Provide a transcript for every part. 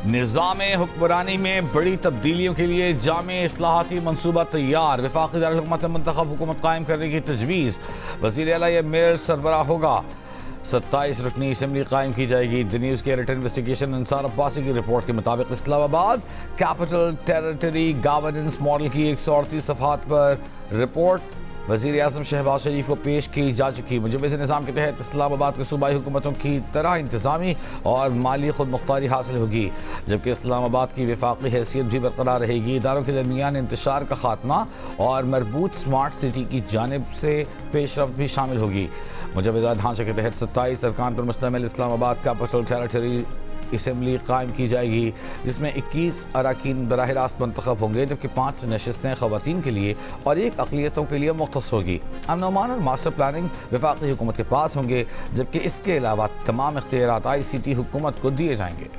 निज़ाम हुक्मरानी में बड़ी तब्दीलियों के लिए जामे इस्लाहाती मनसूबा तैयार। वफाकी दारुल-हुकूमत में मुंतखब हुकूमत कायम करने की तजवीज़। वज़ीर आला या मेयर सरबराह होगा। 27 रुकनी असम्बली कायम की जाएगी। द न्यूज़ के एडिटर इन्वेस्टिगेशन अंसार अब्बासी की रिपोर्ट के मुताबिक Islamabad capital territory governance model की 138 सफ़हात पर रिपोर्ट वज़ीर आज़म शहबाज शरीफ को पेश की जा चुकी। मुजव्वज़ निज़ाम के तहत इस्लामाबाद के सूबाई हुकूमतों की तरह इंतज़ामी और माली खुद मुख्तारी हासिल होगी, जबकि इस्लामाबाद की वफाकी हैसियत भी बरकरार रहेगी। इदारों के दरमियान इंतशार का खात्मा और मरबूत स्मार्ट सिटी की जानिब से पेशरफ्त भी शामिल होगी। मुजव्वज़ा ढांचे के तहत 27 अरकान पर मुश्तमिल इस्लामाबाद कैपिटल टेरिटरी असम्बली कायम की जाएगी, जिसमें 21 अरकान बराह रास्त मुंतखब होंगे, जबकि 5 नशिस्तें ख़वातीन के लिए और 1 अक़लियतों के लिए मुख्तस होगी। अमन अमान और मास्टर प्लानिंग वफाकी हुकूमत के पास होंगे, जबकि इसके अलावा तमाम इख्तियारात ICT हुकूमत को दिए जाएंगे।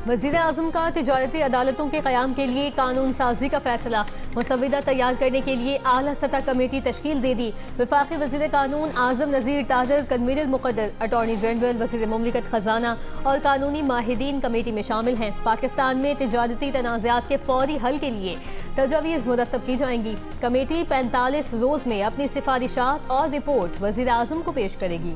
वज़ीर आज़म का तिजारती अदालतों के क़याम के लिए कानून साजी का फैसला। मुसव्विदा तैयार करने के लिए आला सतह कमेटी तश्कील दे दी। वफाकी वज़ीर कानून आज़म नज़ीर तादर कन्वीनर मुक़र्रर। अटॉर्नी जनरल, वज़ीर मुमलिकत ख़जाना और कानूनी माहिदीन कमेटी में शामिल हैं। पाकिस्तान में तिजारती तनाज़ात के फौरी हल के लिए तजावीज़ मुरतब की जाएंगी। कमेटी 45 रोज़ में अपनी सिफारिशात और रिपोर्ट वज़ीर आज़म को पेश करेगी।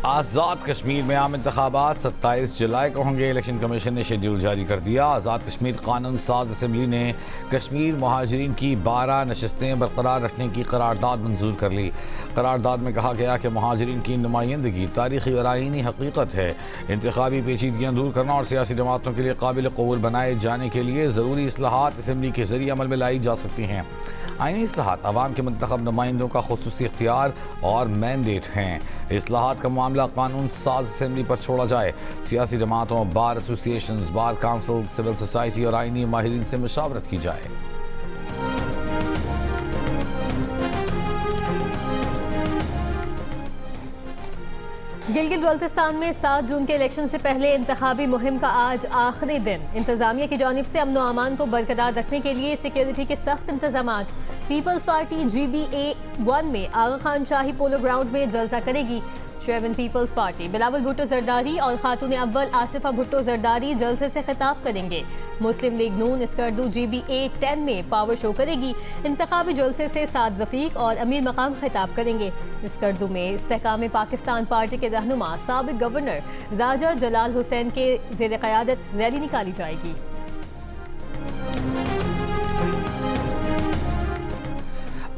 आज़ाद कश्मीर में आम इंतखाबात 27 जुलाई को होंगे। इलेक्शन कमीशन ने शेड्यूल जारी कर दिया। आज़ाद कश्मीर कानून साज असम्बली ने कश्मीर मुहाजिरीन की 12 नशस्तें बरकरार रखने की करारदाद मंजूर कर ली। करारदाद में कहा गया कि मुहाजिरीन की नुमाइंदगी तारीखी और आईनी हकीकत है। इंतखाबी पेचीदगियाँ दूर करना और सियासी जमातों के लिए काबिल कबूल बनाए जाने के लिए ज़रूरी इस्लाहात असम्बली के जरिए अमल में लाई जा सकती हैं। आईनी इस्लाहात अवाम के मुंतखब नुमाइंदों का खुसूसी इख्तियार और मैंडेट हैं। इस्लाहात का मामला कानून साज असम्बली पर छोड़ा जाए। सियासी जमातों, bar association, bar council, civil society और आईनी माहिरीन से मुशावरत की जाए। गिलगित बल्तिस्तान में 7 जून के इलेक्शन से पहले इंतखाबी मुहिम का आज आखिरी दिन। इंतजामिया की जानिब से अमन अमान को बरकरार रखने के लिए सिक्योरिटी के सख्त इंतजाम। पीपल्स पार्टी GBA 1 में आगा खान शाही पोलो ग्राउंड में जलसा करेगी। Chairman people's party Bilawal Bhutto Zardari और खातून अव्वल आसिफा भुट्टो जरदारी जलसे से खिताब करेंगे। मुस्लिम लीग नून स्कर्दू GBA 10 में पावर शो करेगी। इंतखाबी जलसे से साद रफीक और अमीर मकाम खिताब करेंगे। स्कर्दू में इस्तेहकाम पाकिस्तान पार्टी के रहनुमा साबिक गवर्नर राजा जलाल हुसैन के ज़ेर क़यादत रैली निकाली जाएगी।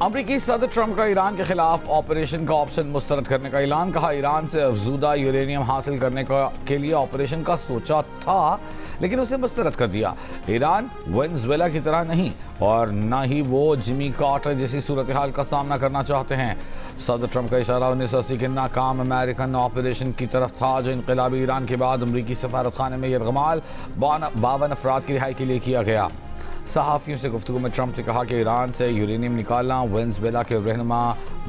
अमरीकी सदर ट्रंप का ईरान के खिलाफ ऑपरेशन का ऑप्शन मुस्तरद करने का ऐलान। कहा, ईरान से अफजूदा यूरेनियम हासिल करने के लिए ऑपरेशन का सोचा था, लेकिन उसे मुस्तरद कर दिया। ईरान वेनेजुएला की तरह नहीं और न ही वो जिमी कार्टर जैसी सूरत हाल का सामना करना चाहते हैं। सदर ट्रंप का इशारा 1980 के नाकाम अमेरिकन ऑपरेशन की तरफ था, जो इनकलाबी ईरान के बाद अमरीकी सफारत खाने में यरगमाल 52 अफराद की रिहाई के लिए किया गया। सहाफ़ियों से गुफ्तगू में ट्रंप ने कहा कि ईरान से यूरेनियम निकालना वेनेजुएला के रहनुमा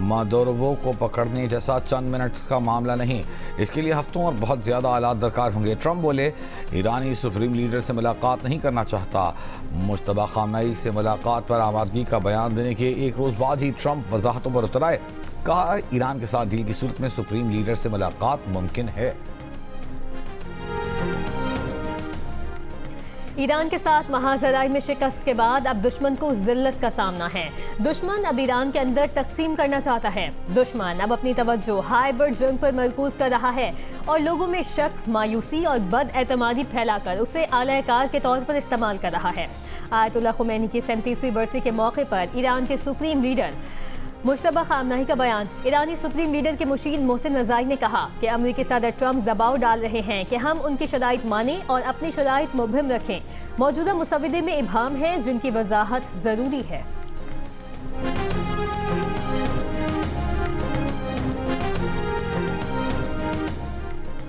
मादुरो को पकड़ने जैसा चंद मिनट्स का मामला नहीं, इसके लिए हफ्तों और बहुत ज़्यादा आलात दरकार होंगे। ट्रंप बोले, ईरानी सुप्रीम लीडर से मुलाकात नहीं करना चाहता। मुश्तबा खामनेई से मुलाकात पर आमादगी का बयान देने के एक रोज़ बाद ही ट्रंप वजाहतों पर उतर आए। कहा, ईरान के साथ डील की सूरत में सुप्रीम लीडर से मुलाकात मुमकिन है। ईरान के साथ महाजराई में शिकस्त के बाद अब दुश्मन को जिल्लत का सामना है। दुश्मन अब ईरान के अंदर तकसीम करना चाहता है। दुश्मन अब अपनी तवज्जो हाइब्रिड जंग पर मरकूज कर रहा है और लोगों में शक, मायूसी और बदएतमादी फैलाकर उसे आला-ए-कार के तौर पर इस्तेमाल कर रहा है। आयतुल्लाह खुमैनी की 37वीं बरसी के मौके पर ईरान के सुप्रीम लीडर मुश्तबा खामनेई का बयान। ईरानी सुप्रीम लीडर के मुशीर मोहसिन रज़ाई ने कहा कि अमरीकी सदर ट्रंप दबाव डाल रहे हैं कि हम उनकी शराइत मानें और अपनी शराइत मुबहिम रखें। मौजूदा मुसव्विदे में इबाहम है, जिनकी वजाहत ज़रूरी है।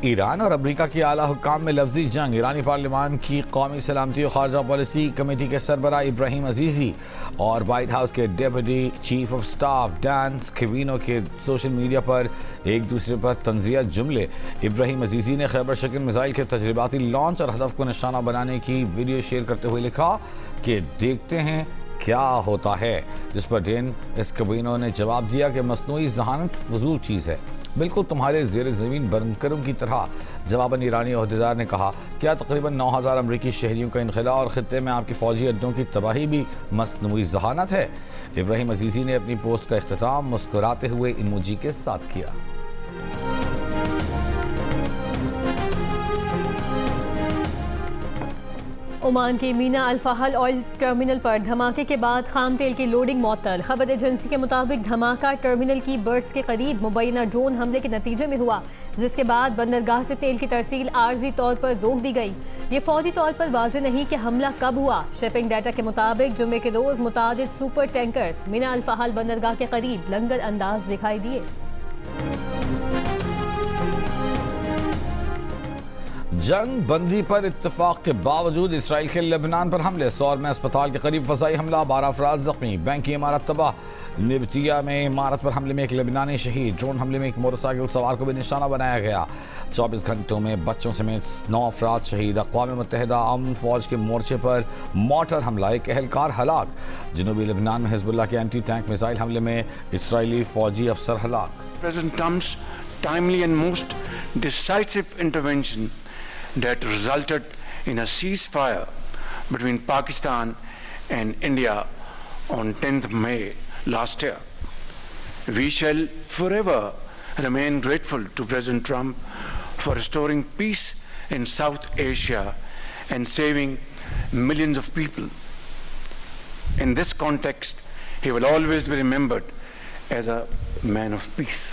ईरान और अमरीका की आला हुक्काम में लफ्जी जंग। ईरानी पार्लियामान की कौमी सलामती और खारजा पॉलिसी कमेटी के सरबराह इब्राहिम अजीज़ी और वाइट हाउस के deputy chief of staff Dan Scavino के सोशल मीडिया पर एक दूसरे पर तंजिया जुमले। इब्राहिम अजीज़ी ने खैबर शकिल मिसाइल के तजर्बाती लॉन्च और हदफ को निशाना बनाने की वीडियो शेयर करते हुए लिखा कि देखते हैं क्या होता है, जिस पर डेन एस्कोबिनो ने जवाब दिया कि मसनूई जहानत फजूल चीज़ है, बिल्कुल तुम्हारे ज़ेर ज़मीन बंकरों की तरह। जवाबन ईरानी अहदेदार ने कहा, क्या तकरीबन 9000 अमरीकी शहरियों का इनखला और ख़ित्ते में आपके फ़ौजी अड्डों की तबाही भी मसनूई जहानत है? इब्राहिम अजीज़ी ने अपनी पोस्ट का इख्तिताम मुस्कुराते हुए इमोजी के साथ किया। ओमान के मीना अल फहल ऑयल टर्मिनल पर धमाके के बाद खाम तेल की लोडिंग मअतल। खबर एजेंसी के मुताबिक धमाका टर्मिनल की बर्ड्स के करीब मुबैना ड्रोन हमले के नतीजे में हुआ, जिसके बाद बंदरगाह से तेल की तरसील आर्जी तौर पर रोक दी गई। ये फौरी तौर पर वाज़ेह नहीं कि हमला कब हुआ। शिपिंग डाटा के मुताबिक जुम्मे के रोज़ मुतादिद सुपर टैंकर्स मीना अल फहल बंदरगाह के करीब लंगर अंदाज दिखाई दिए। जंग बंदी पर इत्तेफाक के बावजूद इसराइल के लेबनान पर हमले। सौर में अस्पताल के करीब फजाई हमला, 12 अफराद जख्मी। बैंक की इमारत तबाह। निबतिया में इमारत पर हमले में एक लेबनानी शहीद। ड्रोन हमले में एक मोटरसाइकिल सवार को भी निशाना बनाया गया। 24 घंटों में बच्चों समेत 9 अफराद शहीद। अक़वाम मुत्तहिदा अमन फौज के मोर्चे पर मोटर हमला, एक एहलकार हलाक। जनूबी लेबनान में हिजबुल्लाह के एंटी टैंक मिसाइल हमले में इसराइली फौजी अफसर हलाक। President Trump's timely and most decisive intervention that resulted in a ceasefire between Pakistan and India on 10th May last year. We shall forever remain grateful to President Trump for restoring peace in South Asia and saving millions of people. In this context, he will always be remembered as a man of peace.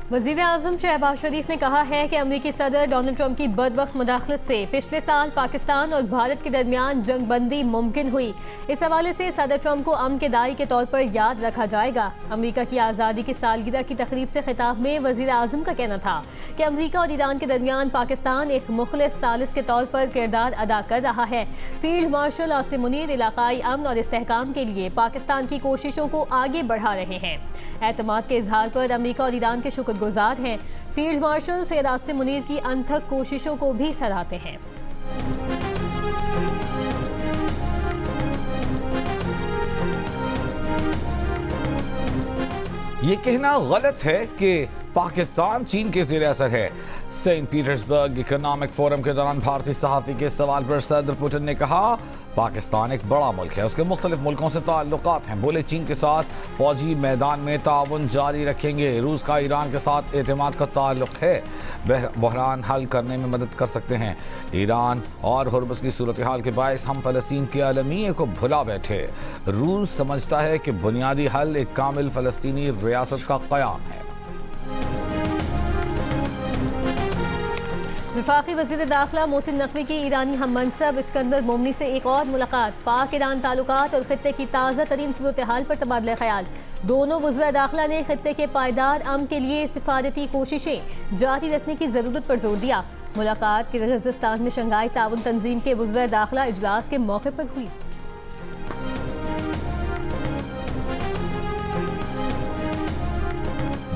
वज़ीर आज़म शहबाज शरीफ ने कहा है कि अमरीकी सदर Donald Trump की बदबख्त मुदाखलत से पिछले साल पाकिस्तान और भारत के दरमियान जंग बंदी मुमकिन हुई। इस हवाले से सदर ट्रंप को अमन के दाई के तौर पर याद रखा जाएगा। अमरीका की आज़ादी की सालगिरह की तकरीब से खिताब में वज़ीर आज़म का कहना था कि अमरीका और ईरान के दरमियान पाकिस्तान एक मुखलिस सालिस के तौर पर किरदार अदा कर रहा है। फील्ड मार्शल आसिम मुनीर इलाकाई अमन और इस्तेहकाम के लिए पाकिस्तान की कोशिशों को आगे बढ़ा रहे हैं। एतमाद के इजहार पर अमरीका और ईरान के शुक्रगुजार हैं। फील्ड मार्शल सैयद आसिम मुनीर की अनथक कोशिशों को भी सराहते हैं। ये कहना गलत है कि पाकिस्तान चीन के ज़ेर असर है। सेंट पीटर्सबर्ग इकोनॉमिक फोरम के दौरान भारतीय सहाफ़ी के सवाल पर सदर पुतिन ने कहा, पाकिस्तान एक बड़ा मुल्क है, उसके मुख्तलिफ मुल्कों से ताल्लुकात हैं। बोले चीन के साथ फौजी मैदान में ताउन जारी रखेंगे। रूस का ईरान के साथ एतमाद का ताल्लुक है, बहरान हल करने में मदद कर सकते हैं। ईरान और हुर्मुज़ की सूरत हाल के बायस हम फ़लस्तीन के अलमिये को भुला बैठे। रूस समझता है कि बुनियादी हल एक कामिल फ़लस्तीनी रियासत का क़याम है। वफाकी वज़ीर दाखिला मोहसिन नकवी की ईरानी हम मनसब इस्कंदर मोमनी से एक और मुलाकात। पाक ईरान ताल्लुकात और खित्ते की ताज़ा तरीन सूरत हाल पर तबादला ख्याल। दोनों वज़ीर दाखिला ने खित्ते के पायदार अमन के लिए सिफारती कोशिशें जारी रखने की ज़रूरत पर जोर दिया। मुलाकात किर्गिज़स्तान में शंघाई ताउन तंजीम के वज़ीर दाखिला इजलास के मौके पर हुई।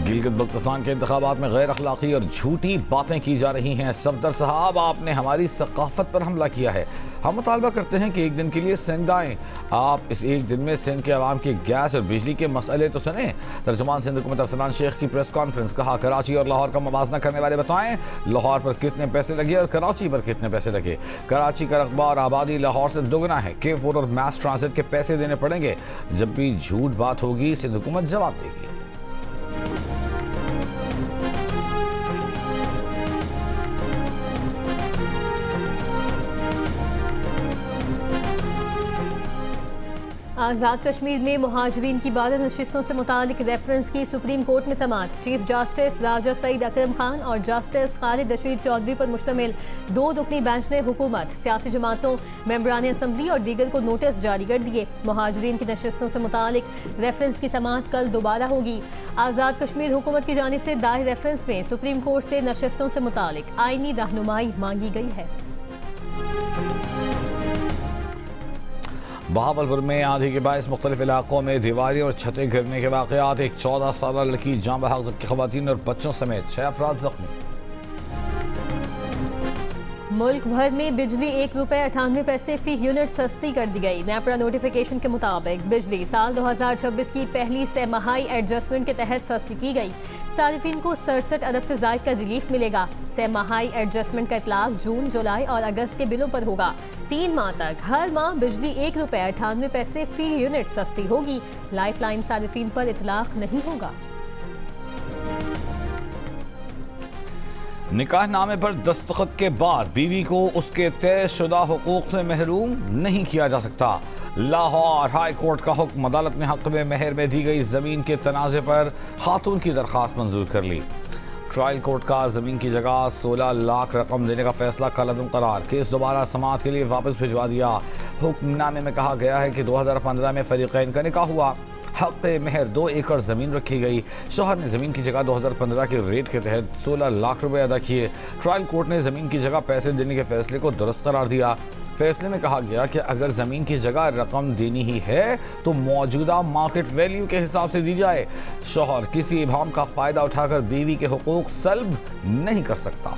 गिलगित बल्तिस्तान के इंतखाबात में गैर अखलाकी और झूठी बातें की जा रही हैं। सफदर साहब, आपने हमारी सकाफत पर हमला किया है। हम मुतालबा करते हैं कि एक दिन के लिए सिंध आएँ। आप इस एक दिन में सिंध के अवाम की गैस और बिजली के मसले तो सुने। तर्जुमान सिंध हुकूमत अरसलान शेख की प्रेस कॉन्फ्रेंस। कहा, कराची और लाहौर का मुवाजना करने वाले बताएं, लाहौर पर कितने पैसे लगे और कराची पर कितने पैसे लगे। कराची का रकबा और आबादी लाहौर से दोगुना है। K4 और मास ट्रांजिट के पैसे देने पड़ेंगे। जब भी झूठ बात होगी सिंध हुकूमत जवाब देगी। आज़ाद कश्मीर में मुहाजिरीन की 12 नशिस्तों से मुतालिक रेफरेंस की सुप्रीम कोर्ट में समाअत। चीफ जस्टिस राजा सईद अकरम खान और जस्टिस खालिद रशीद चौधरी पर मुश्तमिल 2 रुकनी बेंच ने हुकूमत, सियासी जमातों, मेंबरान असम्बली और दीगर को नोटिस जारी कर दिए। मुहाजिरीन की नशिस्तों से मुतालिक रेफरेंस की समाअत कल दोबारा होगी। आज़ाद कश्मीर हुकूमत की जानिब से दायर रेफरेंस में सुप्रीम कोर्ट से नशिस्तों से मुतालिक आईनी रहनुमाई मांगी गई है। बहावलपुर में आंधी के बायस मुख्तलिफ इलाकों में दीवारें और छतें गिरने के वाक़यात। एक 14 साल लड़की जाँ बहक, जबकि ख़वातीन और बच्चों समेत 6 अफराद जख्मी। मुल्क भर में बिजली 1 रुपये 98 पैसे फी यूनिट सस्ती कर दी गई। नेपरा नोटिफिकेशन के मुताबिक बिजली साल 2026 की पहली सहमाही एडजस्टमेंट के तहत सस्ती की गई। सारिफिन को 67 अरब से ज़ायद का रिलीफ मिलेगा। सहमाही एडजस्टमेंट का इतलाक जून, जुलाई और अगस्त के बिलों पर होगा। 3 माह तक हर माह बिजली 1 रुपये 98 पैसे फी यूनिट सस्ती होगी। लाइफ लाइन सारिफिन पर इतलाक नहीं होगा। निकाहनामे पर दस्तखत के बाद बीवी को उसके तयशुदा हुकूक से महरूम नहीं किया जा सकता। लाहौर हाई कोर्ट का हुक्म। अदालत ने हक में मेहर में दी गई जमीन के तनाज़े पर खातून की दरख्वास्त मंजूर कर ली। ट्रायल कोर्ट का जमीन की जगह 16 लाख रकम देने का फैसला कलअदम करार। केस दोबारा समाअत के लिए वापस भिजवा दिया। हुक्मनामे में कहा गया है कि 2015 में फरीक़ैन का निकाह हुआ। हक़ मेहर 2 एकड़ ज़मीन रखी गई। शौहर ने ज़मीन की जगह 2015 के रेट के तहत 16 लाख रुपए अदा किए। ट्रायल कोर्ट ने ज़मीन की जगह पैसे देने के फैसले को दुरुस्त करार दिया। फैसले में कहा गया कि अगर ज़मीन की जगह रकम देनी ही है तो मौजूदा मार्केट वैल्यू के हिसाब से दी जाए। शौहर किसी इबाम का फ़ायदा उठाकर बीवी के हुकूक सल्ब नहीं कर सकता।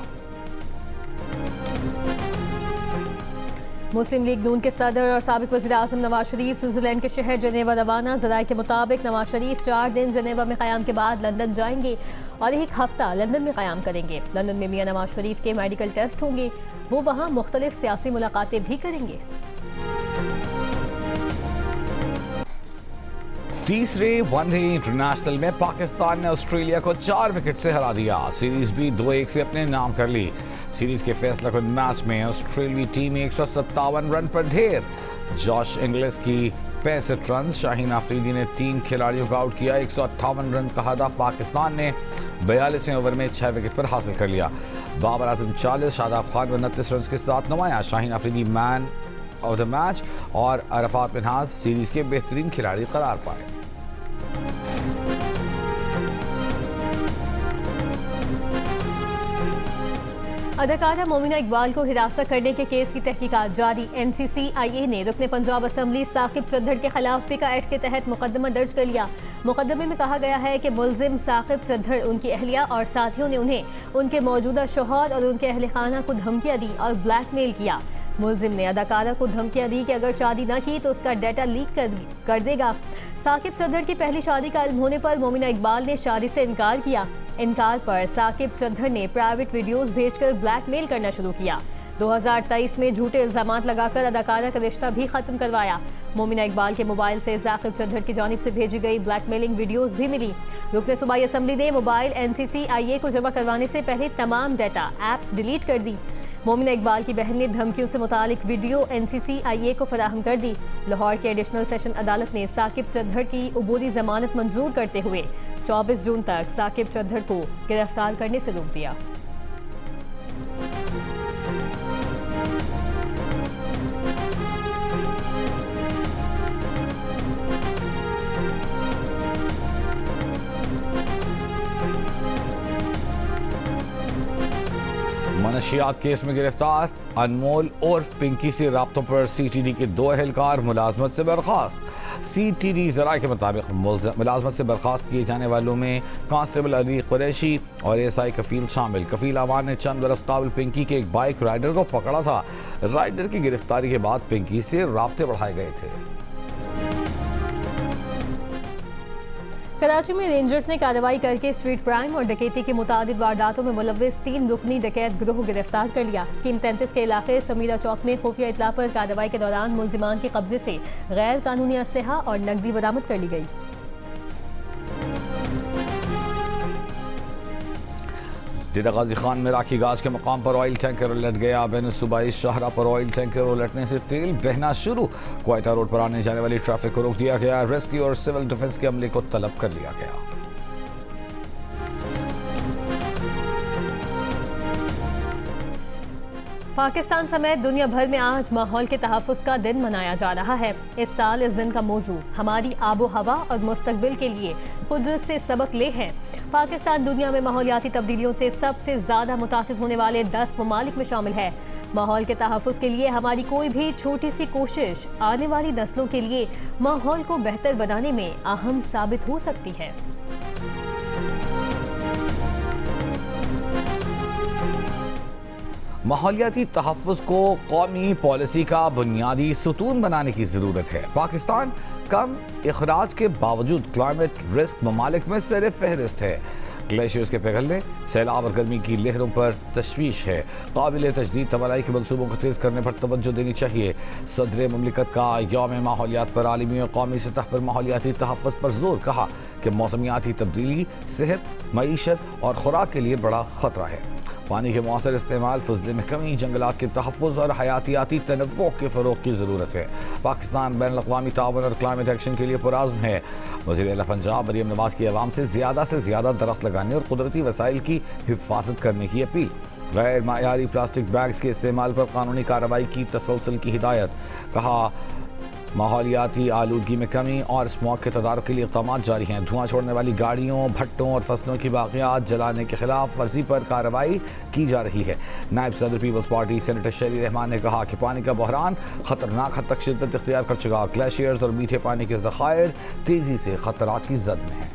मुस्लिम लीग नून के सदर और साबिक वज़ीर आज़म नवाज शरीफ स्विट्ज़रलैंड के शहर जनेवा रवाना। ज़राए के मुताबिक नवाज शरीफ 4 दिन जनेवा में क़याम के बाद लंदन जाएंगे और 1 हफ्ता लंदन में क़याम करेंगे। लंदन में मियां नवाज शरीफ के मेडिकल टेस्ट होंगे। वो वहाँ मुख्तलिफ सियासी मुलाकातें भी करेंगे। तीसरे वनडे इंटरनेशनल में पाकिस्तान ने ऑस्ट्रेलिया को 4 विकेट से हरा दिया। सीरीज भी 2-1 से अपने नाम कर ली। सीरीज के फैसला कुन मैच में ऑस्ट्रेलियाई टीम 157 रन पर ढेर। जॉश इंग्लिश की 65 रन, शाहीन अफरीदी ने 3 खिलाड़ियों को आउट किया। 158 रन का हदफ पाकिस्तान ने 42वें ओवर में 6 विकेट पर हासिल कर लिया। बाबर आजम 40, शादाब खान 29 रन के साथ नुमाया। Shaheen Afridi man of the match और अरफात मिनहाज सीरीज के बेहतरीन खिलाड़ी करार पाए। अदाकारा मोमिना इकबाल को हिरासत करने के केस की तहकीकात जारी। NCCIA ने रुकने पंजाब असम्बली साकिब चद्दड़ के खिलाफ पिका एक्ट के तहत मुकदमा दर्ज कर लिया। मुकदमे में कहा गया है कि मुलजिम साकिब चद्दड़, उनकी अहलिया और साथियों ने उन्हें उनके मौजूदा शौहर और उनके अहल खाना को धमकियां दी और ब्लैकमेल किया। मुलजिम ने अदाकारा को धमकियां दी कि अगर शादी न की तो उसका डाटा लीक कर देगा। साकिब चद्दड़ की पहली शादी का इल्म होने पर मोमिना इकबाल ने शादी से इनकार किया। इनकार पर साकिब चद्दड़ ने प्राइवेट वीडियोस भेजकर ब्लैकमेल करना शुरू किया। 2023 में झूठे इल्जामात लगाकर अदाकारा का रिश्ता भी खत्म करवाया। मोमिना इकबाल के मोबाइल से साकिब चद्दड़ की जानिब से भेजी गई ब्लैकमेलिंग वीडियोस भी मिली। रुकने सूबाई असम्बली ने मोबाइल NCCIA को जमा करवाने से पहले तमाम डाटा ऐप्स डिलीट कर दी। मोमिना इकबाल की बहन ने धमकियों से मुतालिक वीडियो NCCIA को फराहम कर दी। लाहौर की एडिशनल सेशन अदालत ने साकिब चद्दड़ की उबूरी जमानत मंजूर करते हुए 24 जून तक साकिब चद्दड़ को गिरफ्तार करने से रोक दिया। मनशियात केस में गिरफ्तार अनमोल और पिंकी से राब्तों पर CTD के 2 अहलकार मुलाजमत से बर्खास्त। CTD ज़राए के मुताबिक मुलाजमत से बर्खास्त किए जाने वालों में कांस्टेबल अली कुरैशी और SI कफील शामिल। कफील अमान ने चंद बरस काबिल पिंकी के एक बाइक राइडर को पकड़ा था। राइडर की गिरफ्तारी के बाद पिंकी से राब्ते बढ़ाए गए थे। कराची में रेंजर्स ने कार्रवाई करके स्ट्रीट क्राइम और डकैती की मुतादिद वारदातों में मुलव्विस 3 रुकनी डकैत गिरोह गिरफ्तार कर लिया। स्कीम 33 के इलाके समीरा चौक में खुफिया इतला पर कार्रवाई के दौरान मुलजिमान के कब्जे से गैर कानूनी असलहा और नकदी बरामद कर ली गई। डेरा गाजी खान में राखी गाज के मुकाम पर ऑयल टैंकर उलट गया। बैन सूबाई शाहरा पर ऑयल टैंकर उलटने से तेल बहना शुरू। क्वेटा रोड पर आने जाने वाली ट्रैफिक को रोक दिया गया। रेस्क्यू और सिविल डिफेंस के अमले को तलब कर लिया गया। पाकिस्तान समेत दुनिया भर में आज माहौल के तहफ़्फ़ुज़ का दिन मनाया जा रहा है। इस साल इस दिन का मौजू हमारी आबो हवा और मुस्तकबिल के लिए कुदरत से सबक ले है। पाकिस्तान दुनिया में माहौलियाती तब्दीलियों से सबसे ज़्यादा मुतासिर होने वाले 10 ममालिक में शामिल है। माहौल के तहफ़्फ़ुज़ के लिए हमारी कोई भी छोटी सी कोशिश आने वाली नस्लों के लिए माहौल को बेहतर बनाने में अहम साबित हो सकती है। माहौलियाती तहफ़्फ़ुज़ को कौमी पॉलिसी का बुनियादी सुतून बनाने की ज़रूरत है। पाकिस्तान कम अखराज के बावजूद क्लाइमेट रिस्क ममालिक में ज़ेर फहरिस्त है। ग्लेशियर्स के पिघलने, सैलाब और गर्मी की लहरों पर तशवीश है। काबिल तजदीद तवानाई के मनसूबों को तेज़ करने पर तवज्जो देनी चाहिए। सदर मुमलिकत का यौम माहौलियात पर आलमी और कौमी सतह पर माहौलियाती तहफ़्फ़ुज़ पर जोर, कहा कि मौसमियाती तब्दीली सेहत, मईशत और खुराक के लिए बड़ा ख़तरा है। पानी के मौसर इस्तेमाल, फजले में कमी, जंगलात के तहफ़्फ़ुज़ और हयातियाती तनव्वुअ के फ़रोग़ की ज़रूरत है। पाकिस्तान बैनुल अक़वामी ताउन और क्लाइमेट एक्शन के लिए पुरअज़्म है। वज़ीर आला पंजाब मरियम नवाज़ की आवाम से ज़्यादा दरख्त लगाने और कुदरती वसाइल की हिफाजत करने की अपील। गैर मायारी प्लास्टिक बैग्स के इस्तेमाल पर कानूनी कार्रवाई की तसलसल की हिदायत। कहा माहौलियाती आलूदगी में कमी और स्मॉग के तदारुक के लिए इक़दाम जारी हैं। धुआं छोड़ने वाली गाड़ियों, भट्टों और फसलों की बाक़ियात जलाने के खिलाफ वर्जी पर कार्रवाई की जा रही है। नायब सदर पीपल्स पार्टी सेनेटर शहरी रहमान ने कहा कि पानी का बहरान खतरनाक हद तक शिद्दत इख्तियार कर चुका। ग्लेशियर्स और मीठे पानी के ज़खायर तेज़ी से खतरात की जद में हैं।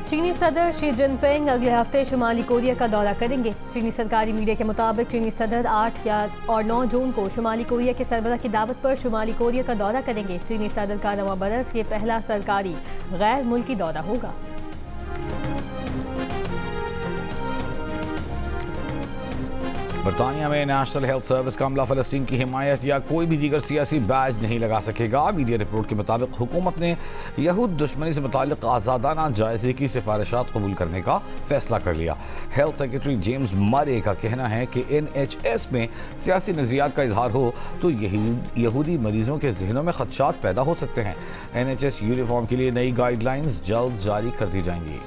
चीनी सदर शी जिनपिंग अगले हफ्ते शुमाली कोरिया का दौरा करेंगे। चीनी सरकारी मीडिया के मुताबिक चीनी सदर 8 और 9 जून को शुमाली कोरिया के सरबराह की दावत पर शुमाली कोरिया का दौरा करेंगे। चीनी सदर का नवा बरस ये पहला सरकारी गैर मुल्की दौरा होगा। बरतानिया में नेशनल हेल्थ सर्विस का अमला फ़लस्तीन की हिमायत या कोई भी दीगर सियासी बैज नहीं लगा सकेगा। मीडिया रिपोर्ट के मुताबिक हुकूमत ने यहूद दुश्मनी से मुताल्लिक़ आज़ादाना जायज़े की सिफारिशात कबूल करने का फैसला कर लिया। हेल्थ सेक्रेटरी जेम्स मरे का कहना है कि NHS में सियासी नज़रियात का इजहार हो तो यहूदी मरीजों के जहनों में खदशात पैदा हो सकते हैं। NHS यूनिफॉर्म के लिए नई गाइडलाइंस जल्द जारी कर दी जाएंगी।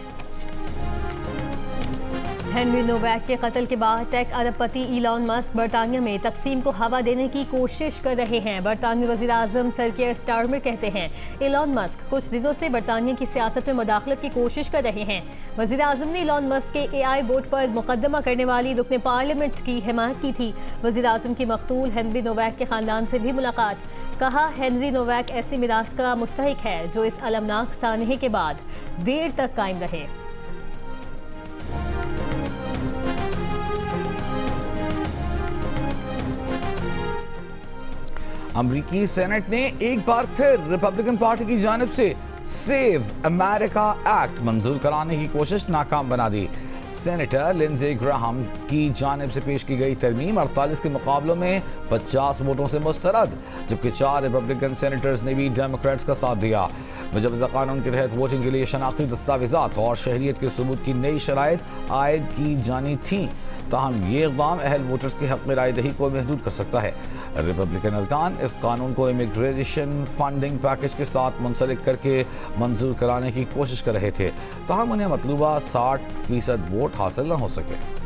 हेनरी नोवैक के कत्ल के बाद टेक अरबपति इलॉन मस्क बरतानिया में तकसीम को हवा देने की कोशिश कर रहे हैं। बरतानवी वज़ीर आज़म सर कियर स्टारमर कहते हैं इलॉन मस्क कुछ दिनों से बरतानिया की सियासत में मुदाखलत की कोशिश कर रहे हैं। वज़ीर आज़म ने इलॉन मस्क के AI वोट पर मुकदमा करने वाली रुकने पार्लियामेंट की हिमायत की थी। वज़ीर आज़म की मकतूल हेनरी नोवैक के ख़ानदान से भी मुलाकात। कहा हेनरी नोवैक ऐसी मिरास का मुस्तहिक है जो इस अलमनाक सानहे के बाद देर तक कायम रहे। अमरीकी सेनेट ने एक बार फिर रिपब्लिकन पार्टी की जानिब से सेव अमेरिका एक्ट मंजूर कराने की कोशिश नाकाम बना दी। सेनेटर लिंडसे ग्राहम की जानिब से पेश की गई तरमीम 48 के मुकाबलों में 50 वोटों से मुस्तरद, जबकि 4 रिपब्लिकन सेनेटर्स ने भी डेमोक्रेट्स का साथ दिया। मुजवजा कानून के तहत वोटिंग के लिए शनाख्ती दस्तावेजात और शहरियत के सबूत की नई शराइत आयद की जानी थी। ताहम ये इक़दाम अहल वोटर्स की हक़ राय दही को महदूद कर सकता है। रिपब्लिकन अरकान इस कानून को इमिग्रेशन फंडिंग पैकेज के साथ मुंसलिक करके मंजूर कराने की कोशिश कर रहे थे, ताहम उन्हें मतलूबा 60% वोट हासिल न हो सके।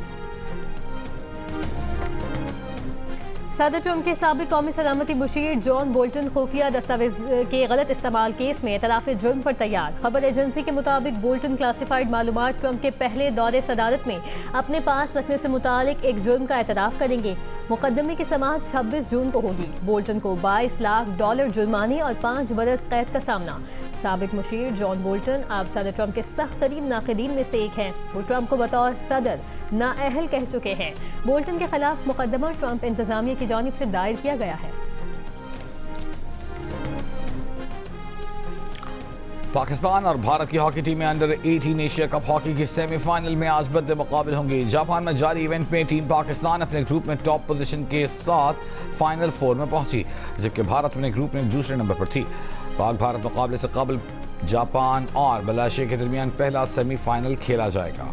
सदर ट्रंप के साबिक कौमी सलामती मुशीर जॉन बोल्टन खुफिया दस्तावेज के गलत इस्तेमाल केस में एतराफ़ जुर्म पर तैयार। खबर एजेंसी के मुताबिक बोल्टन क्लासिफाइड मालूमात ट्रंप के पहले दौरे सदारत में अपने पास रखने से मुतालिक एक जुर्म का एतराफ़ करेंगे। मुकदमे की समाअत 26 जून को होगी। बोल्टन को $22 लाख जुर्माने और 5 बरस कैद का सामना। साबिक मुशीर जॉन बोल्टन अब सदर ट्रंप के सख्त तरीन नाक़िदीन में से एक हैं। वो ट्रंप को बतौर सदर नाअहल कह चुके हैं। बोल्टन के खिलाफ मुकदमा ट्रंप इंतजामिया की जानिब से दायर किया गया है। पाकिस्तान और भारत की हॉकी टीमें अंडर 18 एशिया कप हॉकी की सेमीफाइनल में आज बद्दे मुकाबिल होंगी। जापान में जारी इवेंट में टीम पाकिस्तान अपने ग्रुप में टॉप पोजीशन के साथ फाइनल 4 में पहुंची, जबकि भारत अपने ग्रुप में दूसरे नंबर पर थी। पाक भारत मुकाबले से कबल जापान और मलेशिया के दरमियान पहला सेमीफाइनल खेला जाएगा।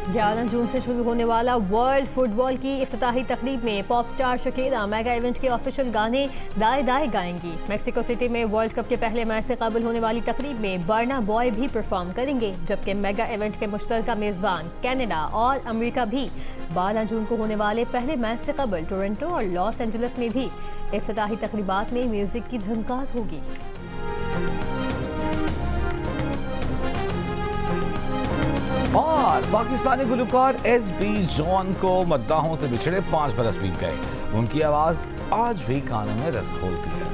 11 जून से शुरू होने वाला वर्ल्ड फुटबॉल की इफ्तिताही तकरीब में pop star Shakira mega event के ऑफिशियल गाने दाए दाए गाएंगी। मेक्सिको सिटी में वर्ल्ड कप के पहले मैच से कबल होने वाली तकरीब में बर्ना बॉय भी परफॉर्म करेंगे, जबकि मेगा इवेंट के मुश्तरका मेज़बान कनाडा और अमेरिका भी 12 जून को होने वाले पहले मैच से कबल टोरंटो और लॉस एंजलिस में भी इफ्तिताही तकरीबात में म्यूजिक की झंकार होगी। और पाकिस्तानी गुलकार SB जॉन को मद्दाहों से बिछड़े 5 बरस बीत गए। उनकी आवाज़ आज भी कानों में रस खोलती है।